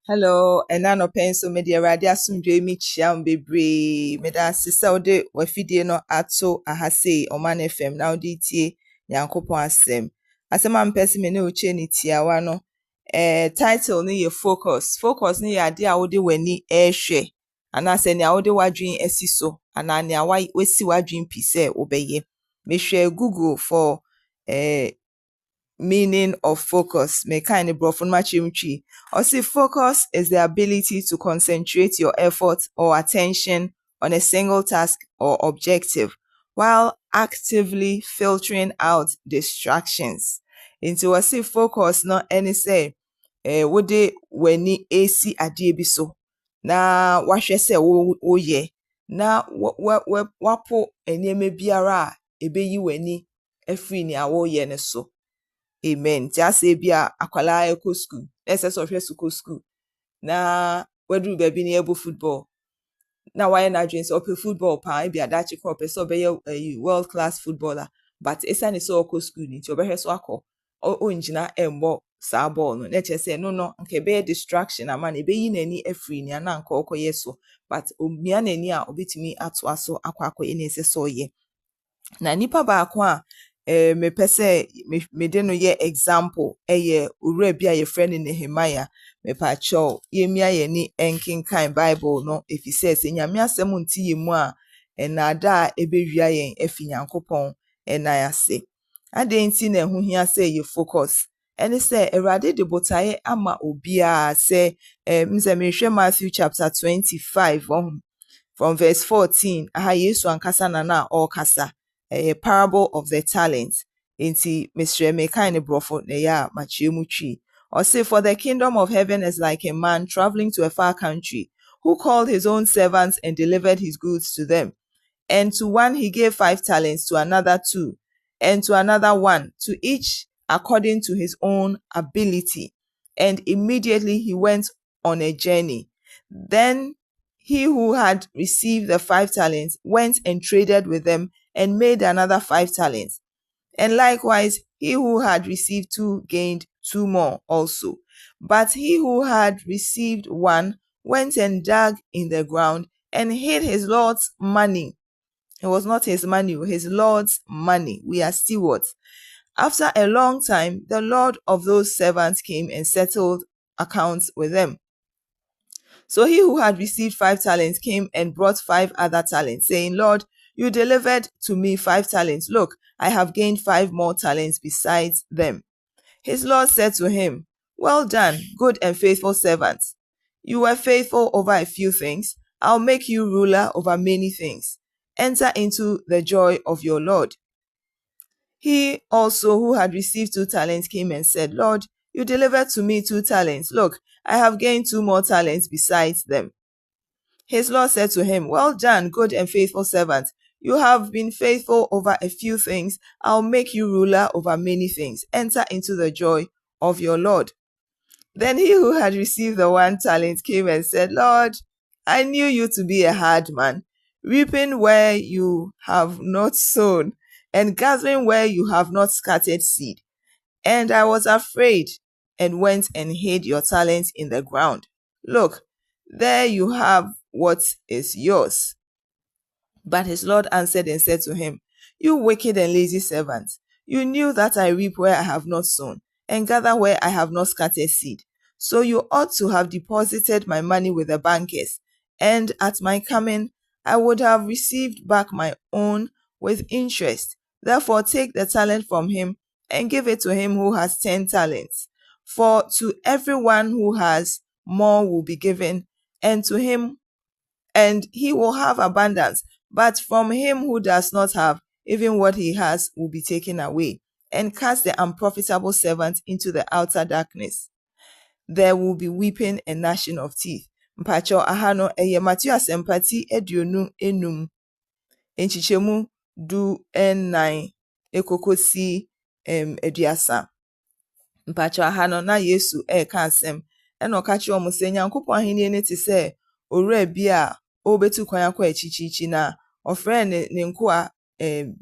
Hello, enano penso media radia sumdwe mi chiam bebre meda sisa ode wafidie no ato ahase Oman FM na ode tie Nyankopon asem ampesi me ne uche ni tiawa no title ni ye focus ni ye ade a wode wani ehwe ana se ne wode wadwen asiso ana ne wasi wadwen pise obeye me hwe Google for eh meaning of focus. Me kind of tree. Or see, focus is the ability to concentrate your effort or attention on a single task or objective while actively filtering out distractions. Into a see focus not any say wode w'ani esi adeɛ bi so na wahwɛ sɛ woyɛ na wapo nneɛma biara a ɛbɛyi w'ani afiri nea woyɛ no so. Amen. Ti ase bia akwala ekɔ school. Ese so hwe school. Na wadu baabi na yɛbɔ football. Na wayɛ na adwene sɛ ɔpɛ football pa bia daakye kɔ ɔpɛ sɛ ɔbɛyɛ world class footballer. But esa ne sɛ ɔkɔ school ni nti ɔbɛhwɛ so akɔ. Ongyina ɛmbɔ saa ball no. Na kyerɛ sɛ no nka ɛbɛyɛ distraction ama na ɛbɛyi n'ani afiri nea na nka ɔkɔyɛ so. But omia n'ani a obetumi atoa so akɔ akɔyɛ ne sɛ sɛ ɔyɛ. Na nipa baako a mepɛ sɛ mede no yɛ example ɛyɛ owura bi a yɛfrɛ no Nehemiah. Mepatwɛw yɛmia yɛni ɛnkenkan Bible no efisɛ sɛ Nyame asɛm nti yɛ mu a ɛnaada a ɛbɛwia yɛn afi Nyankopɔn ɛnan ase. Adɛn nti na ɛho hia sɛ yɛ focus ɛne sɛ Awurade de botaeɛ ama obiara sɛ msɛ mehwɛ Matthew chapter 25 from verse 14 aha Yesu ankasa na ɔkasa. A parable of the talents. Inti Mr. Me kind of brofo ne ya machiemu tree. Or say, for the kingdom of heaven is like a man traveling to a far country, who called his own servants and delivered his goods to them. And to one he gave 5 talents, to another 2, and to another 1, to each according to his own ability. And immediately he went on a journey. Then he who had received the 5 talents went and traded with them and made another 5 talents. And likewise, he who had received 2 gained 2 more also. But he who had received 1 went and dug in the ground and hid his Lord's money. It was not his money, his Lord's money. We are stewards. After a long time, the Lord of those servants came and settled accounts with them. So he who had received 5 talents came and brought 5 other talents, saying, Lord, you delivered to me 5 talents. Look, I have gained 5 more talents besides them. His Lord said to him, well done, good and faithful servant. You were faithful over a few things. I'll make you ruler over many things. Enter into the joy of your Lord. He also who had received 2 talents came and said, Lord, you delivered to me 2 talents. Look, I have gained 2 more talents besides them. His Lord said to him, well done, good and faithful servant. You have been faithful over a few things. I'll make you ruler over many things. Enter into the joy of your Lord. Then he who had received the 1 talent came and said, Lord, I knew you to be a hard man, reaping where you have not sown, and gathering where you have not scattered seed. And I was afraid and went and hid your talent in the ground. Look, there you have what is yours. But his Lord answered and said to him, you wicked and lazy servant, you knew that I reap where I have not sown, and gather where I have not scattered seed. So you ought to have deposited my money with the bankers, and at my coming I would have received back my own with interest. Therefore take the talent from him and give it to him who has 10 talents. For to everyone who has, more will be given, and to him, and he will have abundance. But from him who does not have, even what he has will be taken away. And cast the unprofitable servant into the outer darkness. There will be weeping and gnashing of teeth. Mpacho ahano Matthew asempati eduonu enum. Enchichemu du enai ekokosi eduasa. Mpacho ahano na Yesu ka asem. Eno ka chi omo se Nyankopon ahenie ne te se owura bi a obetu kwan akwa echichichi na ofre ne nkoa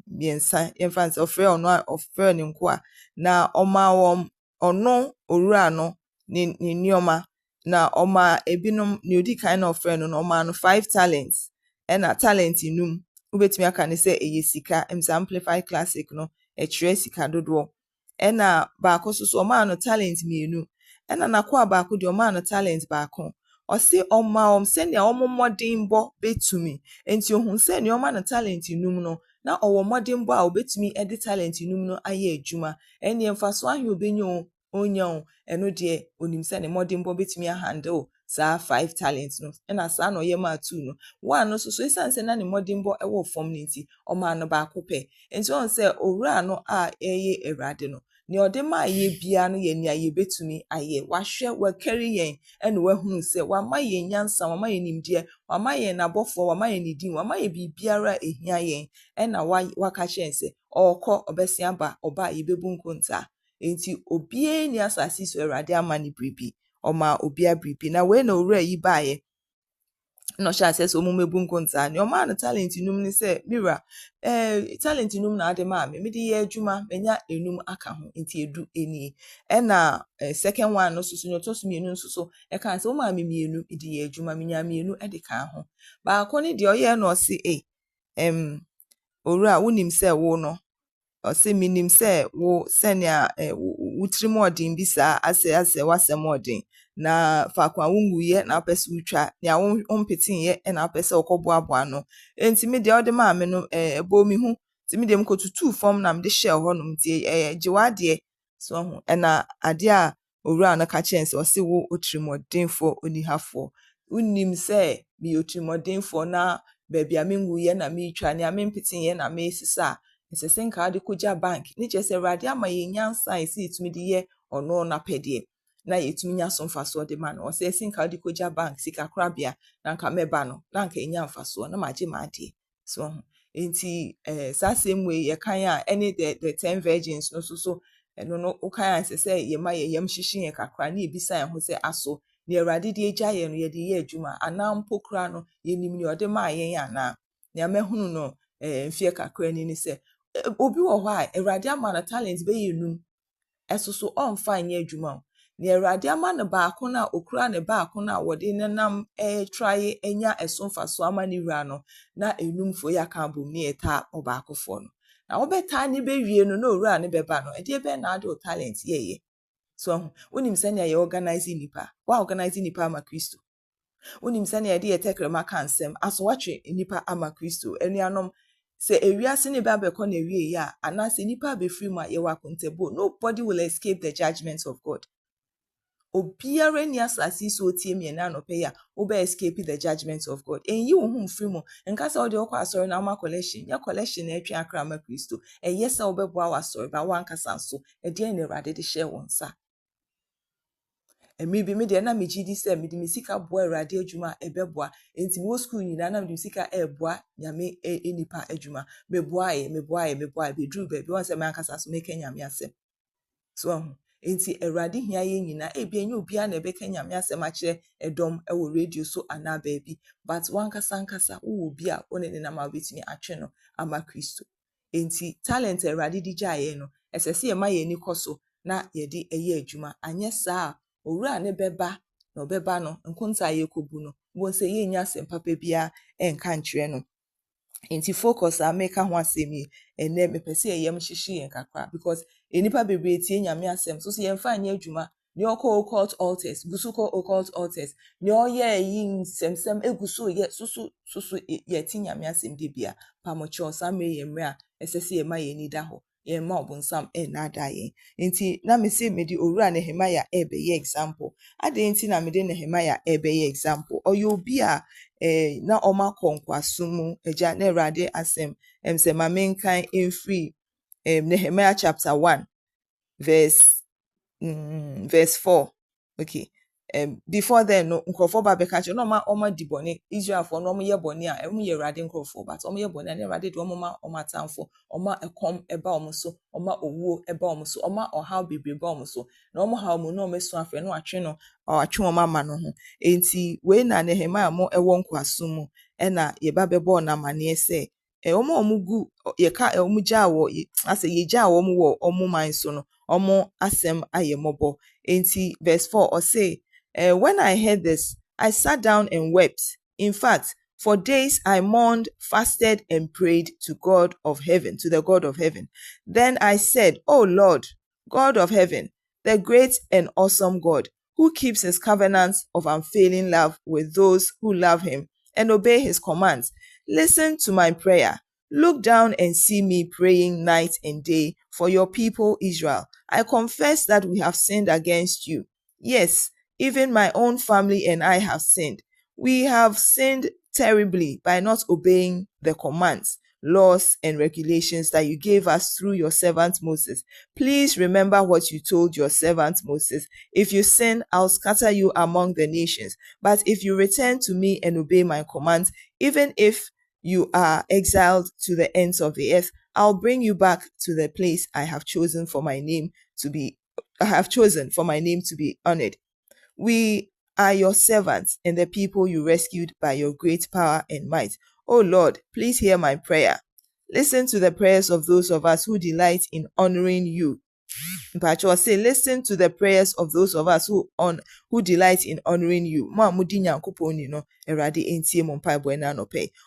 biensa infants ofre ne nkoa na oma wom ono owura no ne nioma na ọma ebinom ne odi kan na ọfrɛ no na ọma no 5 talents ɛna talent num wobɛtumi aka ne sɛ ɛyɛ sika msa amplify classic no ɛkyerɛ sika dodoɔ ɛna baako so ọma no talent mienu ɛna nakoa baako deɛ ọma no talent baako ɔse ọma sɛnea ɔmo mmɔdenbɔ betumi enti ohun sɛ ne ọma no talent num no na ɔwɔ mmɔdenbɔ a obetumi ɛde talent num no ayɛ adwuma ɛne mfaso ahe obenya onya ɛno deɛ onim sɛ ne mmɔdenbɔ betumi ahandle saa 5 talents no ɛna saa na ɔyɛ ma 2 no one no so esan sɛ na ne mmɔdenbɔ ɛwɔ fam ne nti ɔma no baako pɛ enti ɔn sɛ owura no a ɛyɛ Awurade no ne ɔde ma ayɛ bia no yɛ nea yɛbetumi ayɛ wahwɛ wakari yɛn ɛna wahunu sɛ wama yɛn nyansa wama yɛn nimdeɛ wama yɛn nabɔfoɔ wama yɛn nidin wama yɛn biribiara ehia yɛn ɛna waka kyɛn sɛ ɔkɔ ɔbɛsi aba ɔba a yɛbɛbu nkonta enti obie ni asase so Awurade ama ne biribi ɔma obia biribi na wei na owura yi baayɛ no sha says omumebu nkonta ne ọma no talent num ni sɛ mira talent num na ade ma me de yɛ adwuma menya enum aka ho nti edu eni ɛna second one no so nyoto so mienu nso so ɛka sɛ o ma me mienu de yɛ adwuma menya mienu de ka ho baako ne de ɔyɛ no ɔse owura wonim sɛ wo no ɔse minim sɛ wo sɛnea wutrim ɔden bi saa asɛ wasɛm ɔden na faako a wunguye na apɛsɛ wutwa ne a wompetinyɛ na apɛsɛ ɔkɔboaboa no enti me de ɔde ma me no ɛbɔ mi hu ti me de mkotutu fam na me de hyɛ hɔ no nti gyewadeɛ so ho ɛna ade a owura no ka kyɛn sɛ ɔse wo otrimɔdenfo onihafo unim sɛ me otrimɔdenfo na baabi a menguye na metwa ne a mempetinyɛ na mesisa ɛsɛ sɛ nka ade kɔgya bank ne kyerɛ sɛ Awurade ama yɛn nyansa esi etumi de yɛ ɔno na pɛdeɛ na yɛtumi nya so mfasoɔ de ma no ɔsɛ ɛsɛ nka ade kɔgya bank sika korabea na nka mɛba no na nka enya mfasoɔ na magye maade so enti saa same way yɛkan a any the 10 virgins no so ɛno no wokan sɛ sɛ yɛma yɛyam hyehye yɛn kakra na ebisa yɛn ho sɛ aso ne Awurade de agya yɛn no yɛde yɛ adwuma ana mpokura no yɛnim ne ɔde ma yɛn ana ne amahunu no mfie kakra ni sɛ obi wɔ hɔ a Awurade ama no talent bɛyɛ num ɛso so ɔmfa nyɛ adwuma ne Awurade ama no baako na okura ne baako na wɔde nenam try enya ɛso mfaso ama ne wura no na enumfo yɛ aka bom ne yɛta ɔbaakofo no na wɔbɛtaa ne bɛwie no na owura ne bɛba no ɛdeɛ bɛ na ade o talent yɛyɛ so wonim sɛ ne yɛ organize nipa wa organize nipa ama Kristo wonim sɛ ne yɛde yɛtɛkrɛma ka nsɛm aso watwe nipa ama Kristo anuanom sɛ ewiase ne ba bɛkɔ na ewie ya anase nipa befiri mu a yɛwɔ akontabo nobody will escape the judgment of God obiara ni asase so otie me na no pɛ ya obe escape the judgment of God enyi wo hu mfiri mu nka sɛ ɔde ɔkɔ asɔre na ma collection ya collection na atwa akra ma Kristo ɛyɛ sɛ ɔbɛboa wasɔre ba wankasa so ɛdeɛ ne Awurade de hyɛ wɔn nsa emi bi me de na me gidi sɛ me de me sika boa Awurade adwuma ɛbɛboa enti me wo school nyina na me de sika ɛboa nyame enipa adwuma me boa bedru ba bi won sɛ me ankasa so me ka nyame asɛm so enti Awurade hia yɛ nyina ebi enye obi a na ɛbɛka nyame asɛm akyerɛ ɛdɔm ɛwɔ radio so ana baabi but wankasa wo obi a one ne na ma betumi atwe no ama Kristo enti talent Awurade di gya yɛ no ɛsɛ sɛ yɛ ma yɛ ni kɔ so na yɛ de ɛyɛ adwuma anyɛ saa owura ne bɛba na ɔbɛba no nkonta yɛkɔbu no wo sɛ yɛnya asɛm papa bia ɛnka nkyerɛ no enti focus a make ho asɛm yi ene mepɛ sɛ yɛm hyehye yɛn kakra because enipa bebree tie nyame asɛm so yɛmfa anya adwuma ne ɔkɔ occult altars gusuko occult altars ne ɔyɛ yi nsɛmsɛm eguso yɛ susu yɛte nyame asɛm de bia pamokyɛ ɔsame yɛmre a ɛsɛ sɛ yɛma yɛn ni da hɔ yɛma ɔbonsam ɛnada yɛn enti na me sɛ me de owura Nehemia ɛbɛyɛ example ade enti na me de Nehemia ɛbɛyɛ example ɔyɛ obi a na ɔma kɔnkwaso mu agya na Awurade asɛm sɛ ma menkan free Nehemia chapter 1 verse 4 okay before then no nkrofo ba beka che no ma di bone Israel for no ye bone a emu ye Awurade nkrofo but omo ye bone na Awurade de omo ma omo atamfo omo ekom eba omo so omo owuo eba omo so omo ohaw bebre ba omo so na omo haw mu no omo so afre no atwe no atwe omo ama no ho enti we na Nehemia mo ewo nkwaso mu e na ye ba bebo na mane se omo gu ye ka omo gya wo ase ye gya wo mo wo omo man so no omo asem ayemobo enti verse 4 or say When I heard this, I sat down and wept. In fact, for days I mourned, fasted, and prayed to God of heaven, to the God of heaven. Then I said, "Oh Lord, God of heaven, the great and awesome God, who keeps his covenants of unfailing love with those who love him and obey his commands, listen to my prayer. Look down and see me praying night and day for your people Israel. I confess that we have sinned against you. Yes, even my own family and I have sinned. We have sinned terribly by not obeying the commands, laws, and regulations that you gave us through your servant Moses. Please remember what you told your servant Moses. If you sin, I'll scatter you among the nations. But if you return to me and obey my commands, even if you are exiled to the ends of the earth, I'll bring you back to the place I have chosen for my name to be honored. We are your servants and the people you rescued by your great power and might. Oh Lord, please hear my prayer. Listen to the prayers of those of us who delight in honoring you. But I say, listen to the prayers of those of us who delight in honoring you.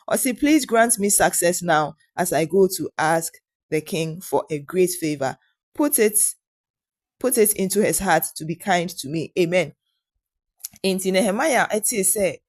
Or say, please grant me success now as I go to ask the king for a great favor. Put it into his heart to be kind to me. Amen. Enti Nehemiah etie sɛ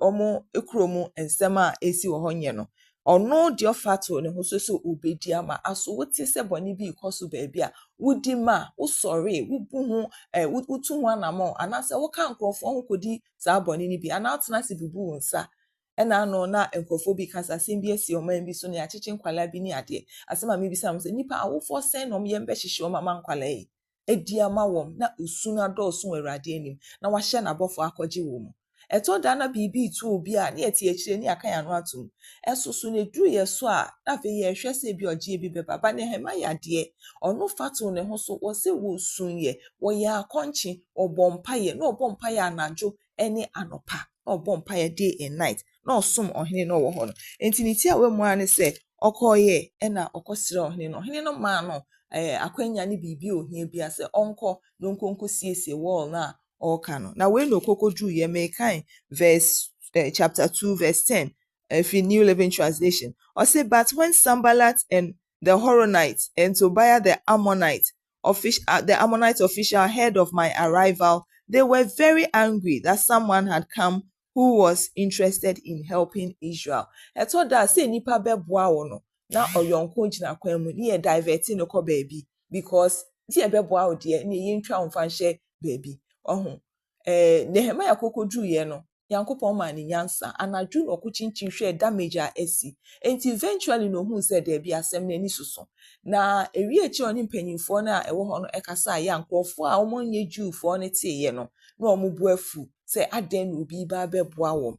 ɔmo ekuro mu nsɛm a esi wɔ hɔ nyɛ no, ɔno de ɔfa to ne ho so obedi ama aso wote sɛ bɔne bi kɔ so baabi a wodi ma wosɔre wobu ho wotu ho anamɔ anaasɛ woka nkurɔfoɔ ho kodi saa bɔne no bi anaa wotena se bubu wo nsa ɛna ano na nkurɔfoɔ bi kasa asɛm bi esi ɔman bi so ne akyekye nkwalaa bi ne adeɛ asɛm a mebisa mo sɛ nipa awofoɔ sɛn na ɔmo yɛm bɛhyehyɛ ɔmo ama nkwalaa yi edi ama wɔm na osu na dɔɔso wɔ Awurade anim na wahyɛ n'abɔfo akɔgye wɔ mu. Ɛtɔ da na biribi tu obi a ne yɛte akyire ne aka yɛn ano atom. Ɛsoso na eduru yɛ so a na afei yɛhwɛ sɛ bi ɔgye bi bɛba ba ne Nehemia deɛ ɔno fato ne ho so wɔsɛ wɔsun yɛ wɔyɛ akɔnkye ɔbɔ mpaeɛ na ɔbɔ mpaeɛ anadwo ne anɔpa na ɔbɔ mpaeɛ day and night na ɔsom ɔhene na ɔwɔ hɔ no. Enti ne ti a wɔamu a ne sɛ ɔkɔɔyɛ ɛna ɔkɔsrɛ ɔhene no ɔhene no maa no akwanya ne biribi ohia bi asɛ ɔnkɔ na ɔnkɔ siesie wall na ɔka no. Na wei na okokoduru yɛ mekan verse chapter 2 verse 10 if in New Living Translation. Or say, but when Sanballat and the Horonite and Tobiah the Ammonite official heard of my arrival, they were very angry that someone had come who was interested in helping Israel. Ɛtɔ da sɛ nipa bɛboa wɔ no na ɔyɔnko gyina kwan mu ne yɛ diverting no kɔ baabi because ti yɛbɛboa wo deɛ ne yɛntwa wo mfa nhyɛ baabi. Ɔho Nehemia kokoduru yɛ no Nyankopɔn ma ne nyansa anadwo na ɔkɔkyinkyin hwɛ damage a asi enti eventually no hu sɛ daabi asɛm n'ani soso na ewie akyi ɔne mpanyinfoɔ no a ɛwɔ hɔ no ɛkasa yɛ nkurɔfoɔ a wɔn nyɛ Jewfoɔ no teeɛ no na wɔn bu afu sɛ adan na obi ba bɛboa wɔn.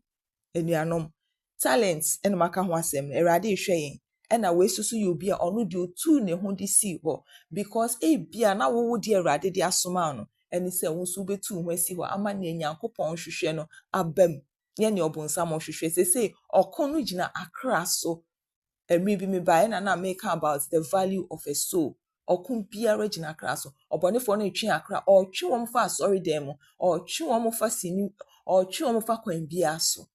Anuanom talent ɛna maka ho asɛm no Awurade hwɛ yɛn ɛna wesusu yɛ obi a ɔno de otu ne ho de si hɔ because ebia na wowo de Awurade de asoma no ɛne sɛ wo nso betu ho asi hɔ ama ne Nyankopɔn hwehwɛ no abam ne ne ɔbonsam hwehwɛ sɛ ɔko no gyina akra so ɛmiri bi me ba ɛna na make about the value of a soul ɔko biara gyina akra so ɔbɔnefoɔ no etwe akra ɔtwe wɔn fa asɔre dan mu ɔtwe wɔn fa sini ɔtwe wɔn fa kwan biara so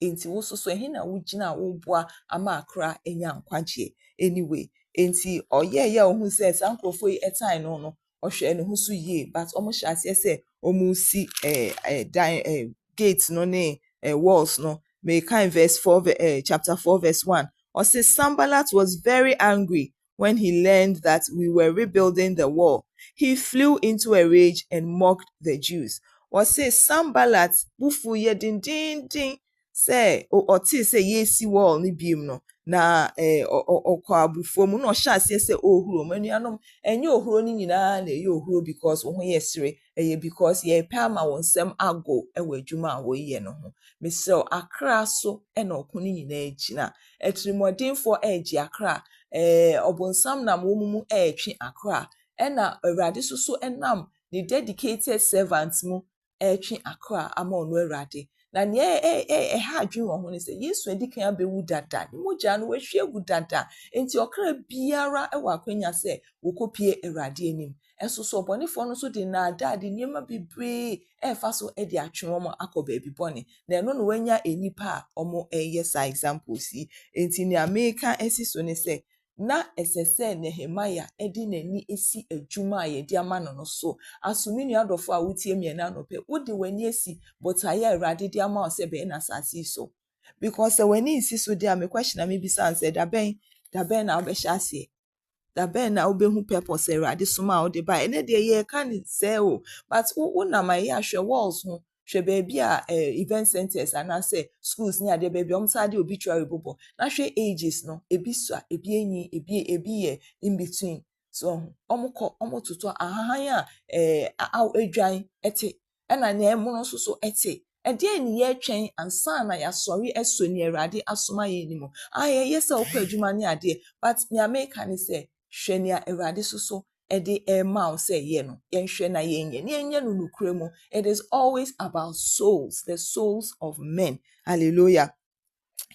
enti wo so ɛhe na wo gyina wo boa ama akra enya nkwagye anyway enti ɔyɛ ohun sɛ saa nkurɔfoɔ yi ɛtan no ɔhwɛ ne ho so yie but ɔmo hyɛ aseɛ sɛ ɔmo si gate no ne walls no mekan verse 4 chapter 4 verse 1 or say Sanballat was very angry when he learned that we were rebuilding the wall. He flew into a rage and mocked the Jews. Or say Sanballat bufu ye din say ɔte sɛ yɛsi wall ne biem no na ɔkɔ abufuo mu na ɔhyɛ aseɛ sɛ ɔhuro mu anuanom ɛnyɛ ɔhuro no nyinaa na ɛyɛ ɔhuro because wo ho yɛ sere ɛyɛ because yɛpɛ ama wɔn nsɛm ago ɛwɔ adwuma a wɔyɛ no ho mesrɛ akra so ɛna ɔko no nyinaa gyina ɛtirimɔdenfoɔ ɛgye akra ɔbonsam nam wɔn mu ɛtwe akra ɛna Awurade so ɛnam ne dedicated servants mu ɛtwe akra ama ɔno Awurade na ne ha adwene wɔ ho ne sɛ Yesu adi kan abɛwu dada ne mogya no wahwie agu dada enti ɔkra biara ɛwɔ akwanya sɛ wɔkɔpie Awurade anim ɛso so ɔbɔnefoɔ no so de naadaa de nneɛma bebree ɛfa so de atwe wɔn akɔ baabi bɔne na ɛno no wanya enipa a ɔmo ɛyɛ saa examples yi enti nea meka asi so ne sɛ na ɛsɛ sɛ Nehemia ɛde n'ani esi adwuma a yɛde ama no so asome nua adɔfo a wotie mmiɛna anɔpɛ wode w'ani esi botaeɛ Awurade de ama wo sɛ bɛyɛ n'asase yi so because w'ani nsi so de a me question na mebisa sɛ dabɛn na wobɛhyɛ aseɛ dabɛn na wobɛhu purpose Awurade soma a wode ba ɛne deɛ yɛka ne sɛ o but wonam a yɛ ahwɛ walls ho hwɛ baabi a event centers anaasɛ schools ne adeɛ baabi ɔmo saa de obituary bobɔ na hwɛ ages no ebi so a ebi enyi ebi yɛ in between so ɔmo kɔ ɔmo toto ahahan a edwan ɛte ɛna nea ɛmo no so ɛte ɛdeɛ ne yɛtwɛn ansa na yɛasɔre ɛso ne Awurade asoma yɛn ni mu ayɛ sɛ ɔkɔ adwuma ne adeɛ but nea meka ne sɛ hwɛ nea Awurade so ɛde ɛma wo sɛ yɛ no yɛnhwɛ na yɛnyɛ no nukure mu it is always about souls the souls of men hallelujah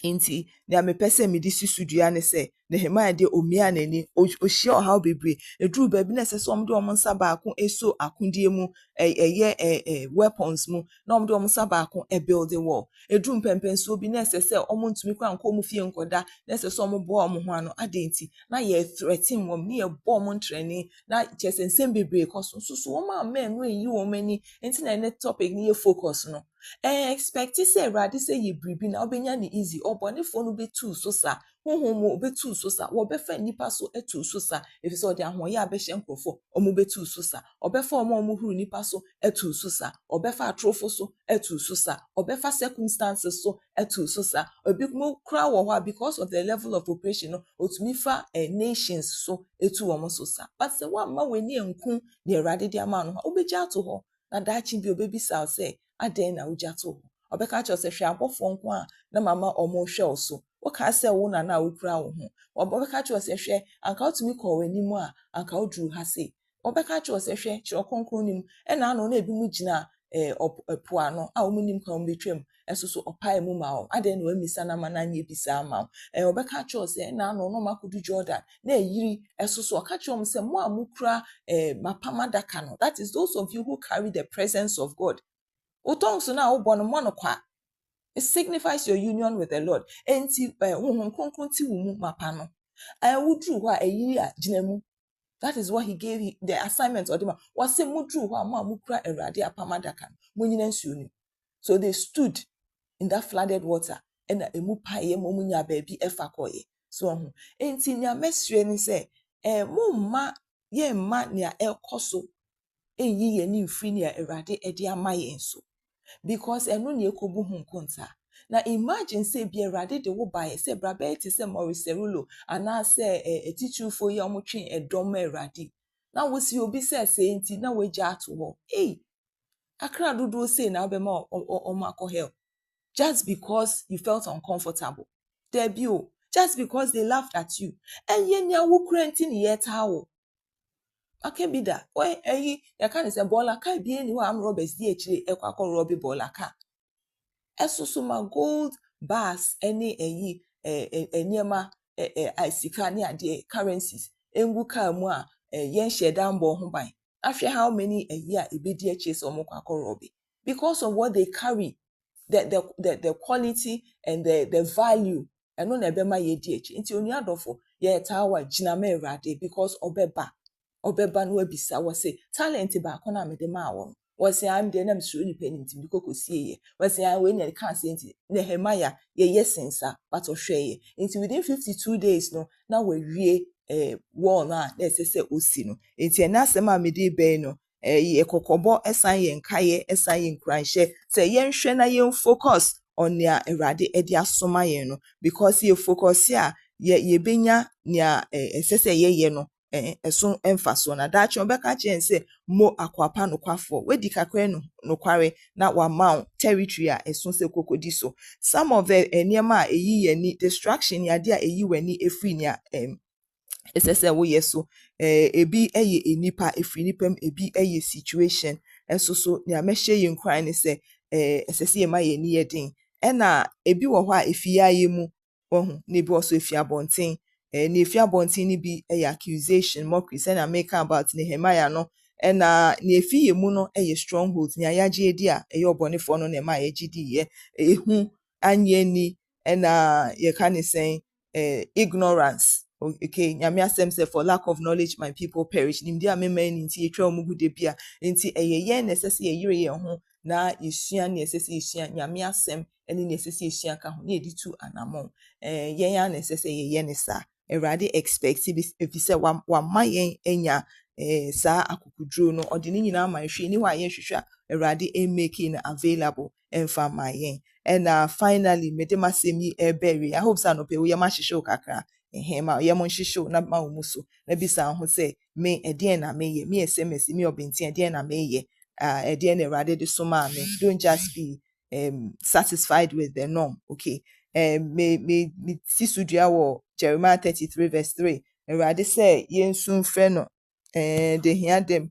enti nea mepɛ sɛ mede si sudua ne sɛ Nehemia de omia n'ani ohyia ɔhaw bebree eduru baabi na ɛsɛ sɛ ɔmo de ɔmo nsa baako eso akodie mu ɛyɛ weapons mu na ɔmo de ɔmo nsa baako build the wall eduru mpɛmpɛnsuo bi na ɛsɛ sɛ ɔmo ntumi kɔ ankɔ ɔmo fie nkɔda na ɛsɛ sɛ ɔmo boa ɔmo ho ano adɛnti na yɛ threaten wɔm ne yɛ bɔ ɔmo ntrɛni na kyerɛ nsɛm bebree kɔ so nso wɔn a men no eyi wɔn ani enti na ɛne topic ne yɛ focus no expect sɛ Awurade sɛ yɛ biribi na ɔbɛnya ne easy ɔbɔnefoɔ no bɛtu so sa honhom mo obetu so sa wɔbɛfa nipa so etu so sa efisɛ ɔde ahoyɛ abɛhyɛ nkrɔfo ɔmo betu so sa ɔbɛfa ɔmo huru nipa so etu so sa ɔbɛfa atrofo so etu so sa ɔbɛfa circumstances so etu so sa obi mo kra wɔ hɔ because of the level of operation no otumi fa nations so etu ɔmo so sa but sɛ wamma w'ani enku ne Awurade de ama no ho obegya ato hɔ na daakye bi obebisa sɛ adɛn na wogya ato hɔ ɔbɛka kyerɛ sɛ hwɛ abɔfoɔ nko a na mama ɔmo hwɛ wo so woka sɛ wo na na wokura wo ho ɔbɛka kyerɛ sɛ hwɛ anka wotumi kɔ w'anim a anka woduru ha se ɔbɛka kyerɛ sɛ hwɛ kyerɛ kronkron nim ɛna ano na ebi mu gyina po ano a wɔn nim kan betwam ɛso so ɔpae mu ma wɔn adɛn na wɔamisa na ma na nyɛ bisa ama wɔn ɔbɛka kyerɛ sɛ ɛna ano na ɔmo akɔdu Jordan na eyiri ɛso so ɔka kyerɛ wɔn sɛ mo a mo kura mapam adaka no that is those of you who carry the presence of God wotɔn so na wobɔ no mo no kwa. It signifies your union with the Lord. Enti honhom kronkron ti wo mu mapa no. Woduru hɔ a eyi a gyina mu. That is what he gave the assignment or the was say mudru hɔ a mo a mukura Awurade apam adaka no. Mo nyina nsuo ni. So they stood in that flooded water and emu pae mo munya baabi efa kɔye. So ho. Enti nea mesue ni sɛ mo mma ye mma nea ɛkɔ so eyi ye ni mfiri nea Awurade edi ama yɛn so. Because eno ne ekobu hu nkonta na imagine say bi Awurade de wo bae say brabe ti say Maurice Cerulo ana say etitufo yi omotwe edom Awurade na wo si obi say enti na wagya ato ho akra dodo say na obema omakọ hell just because you felt uncomfortable there be just because they laughed at you enye nya wo kura enti ne yeta wo aka bi da ya ka ne se bola ka bi eni wa am robbers di echire ekwakọ robbi bola ka esoso ma gold bars any eniema sika ne ade currencies engu ka mu a yen sheda mbo ho ban ahwe how many a ebedi echire se omokwakọ robbi because of what they carry the quality and the value eno na ebema ye di echi nti onu adofo ye tawa gina ma Awurade because obeba no abisa wo say talent ba ko na mede ma wo wo say am de na msuro ni pani ntim de kokosie ye wo say we na kan say nti Nehemia ye yesensa but ohweye nti within 52 days no na we wie wall na ese osi no nti na asem a mede ben no ye kokobo esan ye nkaye esan ye nkranhye say ye nhwe na ye focus on ya Awurade edi asoma ye no because ye focus ya ye benya nia ese ye no eso emfaso na dachi obeka chen say mo akwapa no kwafo wedi kakwe no kware na wa mount territory a eso se kokodi so some of the eniema eyi ye ni distraction ya de a eyi wani efri ni a esese wo yeso ebi eye enipa efri nipam ebi eye situation ɛnso so nea mɛhyɛ yɛn nkuran ne sɛ ɛsɛ sɛ yɛma yɛn ani yɛ den ɛna ebi wɔ hɔ a efie ayɛ mu wɔho na ebi wɔ so efie abɔnten na efie abɔnten no bi yɛ accusation mockery sɛnea meka about Nehemiah no ɛna na efi yɛ mu no yɛ stronghold nea yɛagye edi a ɛyɛ ɔbɔnefoɔ no na ɛma yɛgye di yɛ ehu anyɛ ni ɛna yɛka ne sɛn ignorance. Okay, nyame asɛm sɛ for lack of knowledge my people perish. Nimdeɛ a mema ni nti yɛtwa wɔn gu da bi a nti ɛyɛ yɛn na ɛsɛ sɛ yɛyere yɛn ho na yɛsua ne ɛsɛ sɛ yɛsua nyame asɛm ɛne ne ɛsɛ sɛ yɛsua ka ho na yɛde tu anammɔn. Yɛn a na ɛsɛ sɛ yɛyɛ ne saa. Awurade expect bi efi sɛ wama yɛn anya saa akokoduro no ɔde ne nyinaa ma yɛhwɛ ni hɔ a yɛhwehwɛ a Awurade make no available ɛmfa ma yɛn. And finally mede masɛm yi ɛbɛwie. I hope sɛ anɔpɛ wo yɛ ma hyehyɛ wo kakra ma yɛ mo nhyehyɛ wo na ma wo mu so na bisa ho sɛ me ɛdeɛn na meyɛ me SMS me ɔbɛnti ɛdeɛn na meyɛ ɛdeɛn na Awurade de so maa me. Don't just be satisfied with the norm. Okay, me si so dua wɔ Jeremiah 33 verse 3. Awurade sɛ yɛnsu mfrɛ no de hia dem.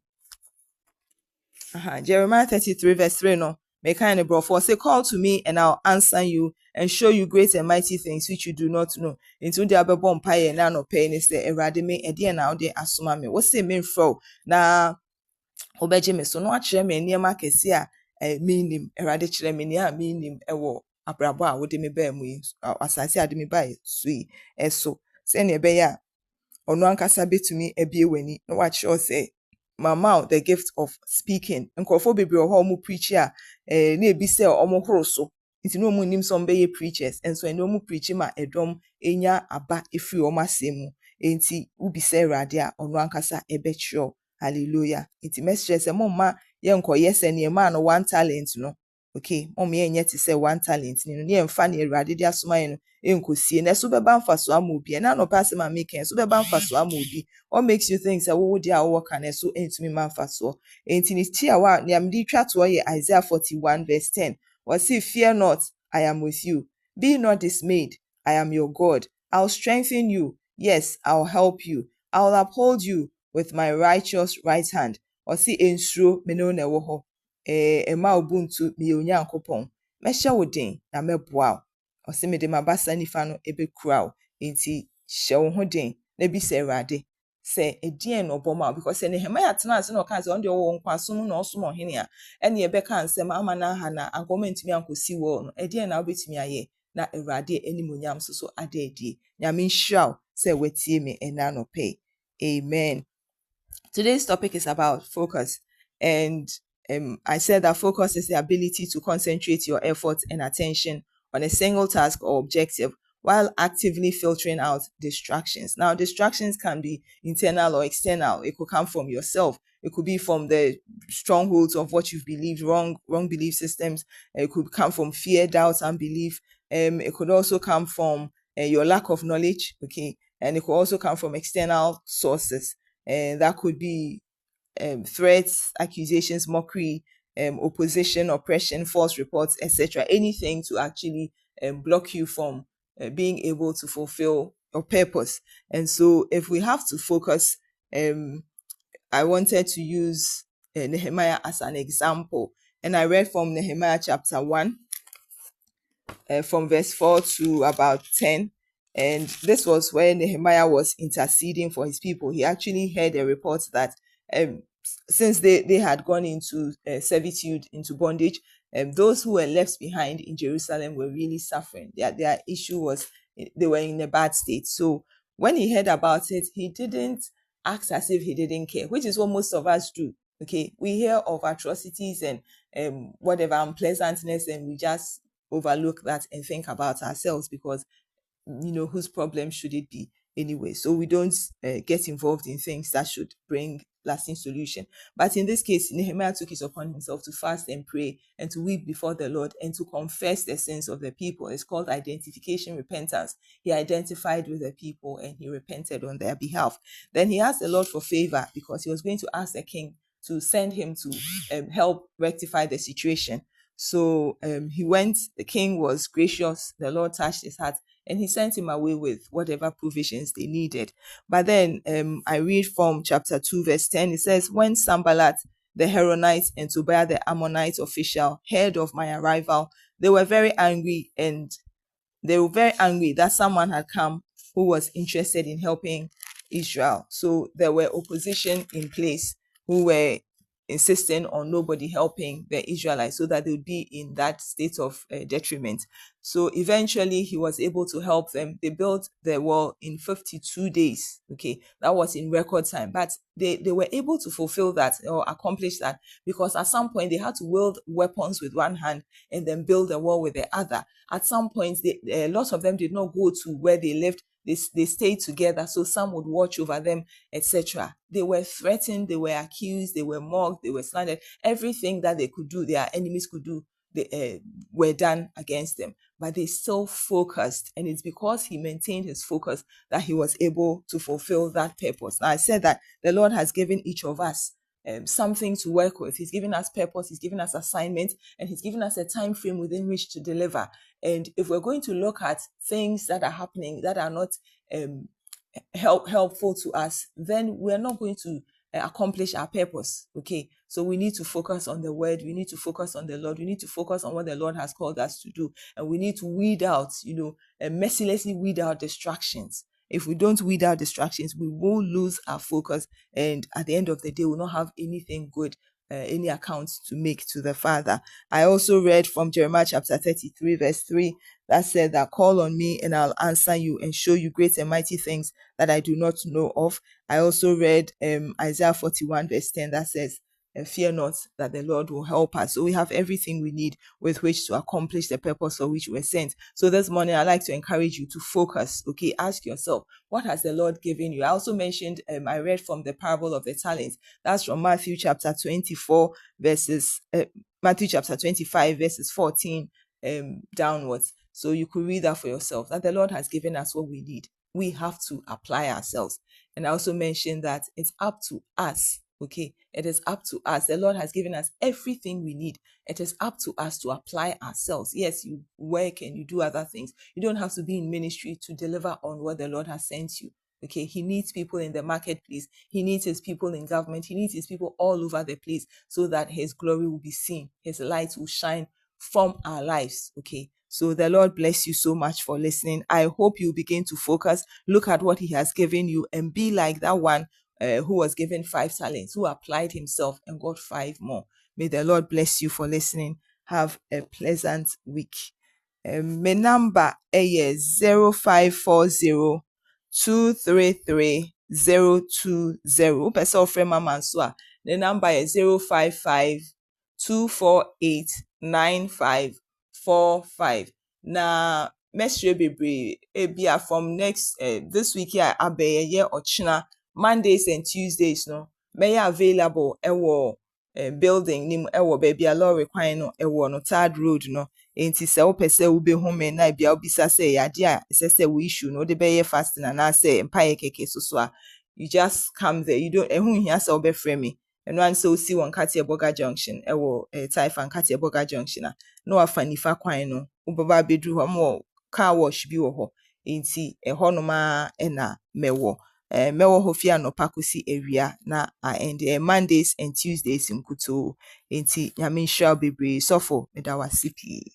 Jeremiah 33 verse 3 no me kind of brought for say call to me and I'll answer you and show you great and mighty things which you do not know. Into the other bomb pie and no pain is the erade me and now de asoma me. What's the main fro na obeje me so no akyerɛ me nneɛma kɛse a meaning erade kyerɛ me nea meaning ɛwɔ abrabɔ a wode me ba mu yi asase ade me ba so yi ɛso sɛ ne ɛbɛyɛ a ɔno ankasa betumi ebie w'ani na wakyerɛ sɛ mama the gift of speaking nkurɔfoɔ bebree wɔ hɔ ɔmo preach a na ebi sɛ ɔmo horo so nti na ɔmo nim sɛ ɔmo bɛyɛ preachers nso ɛna ɔmo preach ma ɛdɔm enya aba efiri ɔmo asɛm mu nti wobisa Awurade a ɔno ankasa ɛbɛkyerɛw. Hallelujah. Nti mɛsrɛ sɛ momma yɛnkɔyɛ sɛ nneɛma no 1 talent no. Okay, momma yɛnyɛ te sɛ 1 talent no ne yɛmfa ne Awurade de asoma yɛn no enkosie na so bɛba mfa so ama obi na no pass ma make so bɛba mfa so ama obi. What makes you think say wo de a wo ka na so entumi ma mfa so. Enti ne ti a wa ne am de twa to yɛ Isaiah 41 verse 10. What say fear not, I am with you. Be not dismayed, I am your God. I'll strengthen you. Yes, I'll help you. I'll uphold you with my righteous right hand. Or see ensuro me no na wo ho. Ema ubuntu me Onyankopɔn. Mɛhyɛ wo den na mɛboa wo. Ɔsɛ mede m'abasa nifa no ebekura wo nti hyɛ wo ho den na bi sɛ Awurade sɛ ɛdeɛn na ɔbɔ ma wo because Nehemiah tena ase na ɔka sɛ ɔno deɛ ɔwɔ nkwasom na ɔsom ɔhene a ɛne ɛbɛka nsɛm ama na aha na agɔma ntumi ankosi wɔ no ɛdeɛn na wobɛtumi ayɛ na Awurade animuonyam so ada adie. Nyame nhyira wo sɛ watie me ɛna anɔpɛ. Amen. Today's topic is about focus, and I said that focus is the ability to concentrate your effort and attention on a single task or objective while actively filtering out distractions. Now, distractions can be internal or external. It could come from yourself. It could be from the strongholds of what you've believed, wrong belief systems. It could come from fear, doubt, unbelief. It could also come from your lack of knowledge, okay? And it could also come from external sources. And that could be threats, accusations, mockery, opposition, oppression, false reports, etc. Anything to actually block you from being able to fulfill your purpose. And so if we have to focus, I wanted to use Nehemiah as an example. And I read from Nehemiah chapter 1, from verse 4 to about 10. And this was where Nehemiah was interceding for his people. He actually heard a report that since they had gone into servitude, into bondage, those who were left behind in Jerusalem were really suffering. Their issue was they were in a bad state. So when he heard about it, he didn't act as if he didn't care, which is what most of us do. Okay, we hear of atrocities and whatever unpleasantness, and we just overlook that and think about ourselves because whose problem should it be anyway? So we don't get involved in things that should bring lasting solution. But in this case, Nehemiah took it upon himself to fast and pray and to weep before the Lord and to confess the sins of the people. It's called identification, repentance. He identified with the people and he repented on their behalf. Then he asked the Lord for favor because he was going to ask the king to send him to help rectify the situation. So he went, the king was gracious, the Lord touched his heart, and he sent him away with whatever provisions they needed. But then I read from chapter 2, verse 10, it says, when Sanballat, the Heronite, and Tobiah the Ammonite official, heard of my arrival, they were very angry, and they were very angry that someone had come who was interested in helping Israel. So there were opposition in place who were insisting on nobody helping the Israelites so that they would be in that state of detriment. So eventually he was able to help them. They built the wall in 52 days. Okay, that was in record time. But they were able to fulfill that or accomplish that because at some point they had to wield weapons with one hand and then build the wall with the other. At some point, lots of them did not go to where they lived. They stayed together, so some would watch over them, etc. They were threatened, they were accused, they were mocked, they were slandered. Everything that they could do, their enemies could do, they were done against them. But they still focused, and it's because he maintained his focus that he was able to fulfill that purpose. Now, I said that the Lord has given each of us something to work with. He's given us purpose, he's given us assignment, and he's given us a time frame within which to deliver. And if we're going to look at things that are happening that are not helpful to us, then we're not going to accomplish our purpose. Okay, so we need to focus on the word, we need to focus on the Lord, we need to focus on what the Lord has called us to do, and we need to weed out, mercilessly weed out distractions. If we don't weed out distractions, we will lose our focus, and at the end of the day, we'll not have anything good, any accounts to make to the Father. I also read from Jeremiah chapter 33, verse 3, that said that call on me and I'll answer you and show you great and mighty things that I do not know of. I also read Isaiah 41, verse 10, that says, and fear not, that the Lord will help us. So we have everything we need with which to accomplish the purpose for which we're sent. So this morning, I'd like to encourage you to focus. Okay, ask yourself, what has the Lord given you? I also mentioned, I read from the parable of the talents. That's from Matthew chapter 24, Matthew chapter 25, verses 14 downwards. So you could read that for yourself, that the Lord has given us what we need. We have to apply ourselves. And I also mentioned that it's up to us. Okay, it is up to us. The Lord has given us everything we need. It is up to us to apply ourselves. Yes, you work and you do other things. You don't have to be in ministry to deliver on what the Lord has sent you. Okay, he needs people in the marketplace. He needs his people in government. He needs his people all over the place so that his glory will be seen. His light will shine from our lives. Okay, so the Lord bless you so much for listening. I hope you begin to focus, look at what he has given you, and be like that one who was given 5 talents, who applied himself and got 5 more. May the Lord bless you for listening. Have a pleasant week. My number is 0540 233 020. Person of friend Mama Nsua. The number is 055 248 9545. Na mesre bebre ebia from next this week here abeye ochina Mondays and Tuesdays no may available ewo building nim ewo baby a lorry kwan no ewo no Third Road no enti se wo pese wo be home na bia obisa say yade a se we issue no de be fasting na say empire keke so a you just come there. You don't ehun hia se obe frame me and one so see one Katia Boga Junction ewo Taifa Katia Boga Junction no afa nifa kwan no ubaba bedru ho mo car wash bi wo ho enti eho no ma na mewo mewo ho fia no pakosi area na and Mondays and Tuesdays mkuto enti nyame nhwa bebre sofo medawasipi.